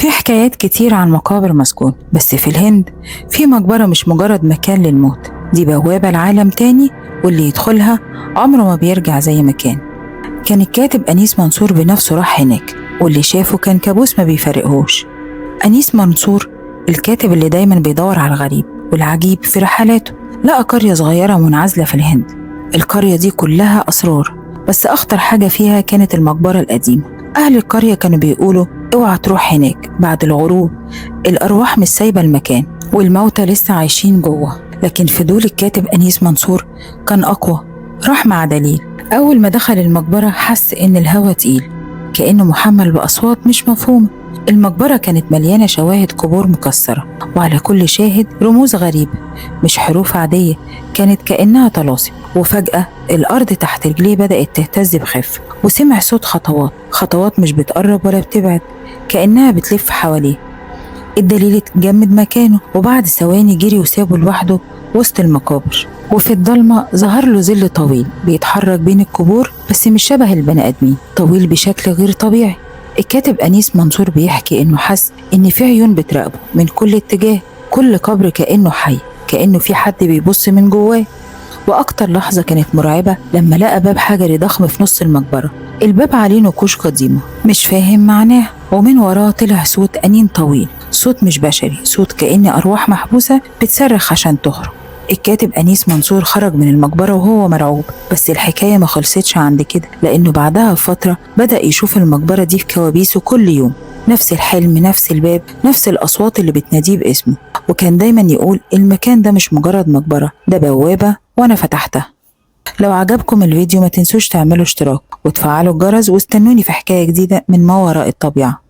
في حكايات كتير عن مقابر مسكون، بس في الهند في مقبرة مش مجرد مكان للموت، دي بوابة لعالم تاني، واللي يدخلها عمره ما بيرجع زي ما كان. كان الكاتب أنيس منصور بنفسه راح هناك، واللي شافه كان كابوس ما بيفارقهوش. أنيس منصور الكاتب اللي دايما بيدور على الغريب والعجيب في رحلاته، لقى قرية صغيرة منعزلة في الهند. القرية دي كلها أسرار، بس أخطر حاجة فيها كانت المقبرة القديمة. أهل القرية كانوا بيقولوا اوعى تروح هناك بعد الغروب، الأرواح مش سايبة المكان والموتى لسه عايشين جوه. لكن فضول الكاتب أنيس منصور كان أقوى، راح مع دليل. أول ما دخل المقبرة حس إن الهوا تقيل، كأنه محمل بأصوات مش مفهومة. المقبرة كانت مليانة شواهد قبور مكسرة، وعلى كل شاهد رموز غريبة مش حروف عادية، كانت كأنها طلاسم. وفجأة الأرض تحت رجليه بدأت تهتز بخفة، وسمع صوت خطوات مش بتقرب ولا بتبعد، كأنها بتلف حواليه. الدليل اتجمد مكانه، وبعد ثواني جري وسابه لوحده وسط المقابر. وفي الضلمة ظهر له ظل طويل بيتحرك بين القبور، بس مش شبه البني آدمين، طويل بشكل غير طبيعي. الكاتب أنيس منصور بيحكي إنه حس إن في عيون بتراقبه من كل اتجاه، كل قبر كأنه حي، كأنه في حد بيبص من جواه. وأكتر لحظة كانت مرعبة لما لقى باب حجري ضخم في نص المقبرة، الباب عليه نقوش قديمة مش فاهم معناه، ومن وراه طلع صوت أنين طويل، صوت مش بشري، صوت كأن أرواح محبوسة بتصرخ عشان تهرب. الكاتب أنيس منصور خرج من المقبرة وهو مرعوب، بس الحكاية ما خلصتش عند كده، لأنه بعدها بفترة بدأ يشوف المقبرة دي في كوابيسه كل يوم، نفس الحلم، نفس الباب، نفس الأصوات اللي بتناديه باسمه. وكان دايما يقول المكان ده مش مجرد مقبرة، ده بوابة وأنا فتحتها. لو عجبكم الفيديو ما تنسوش تعملوا اشتراك وتفعلوا الجرس، واستنوني في حكاية جديدة من ما وراء الطبيعة.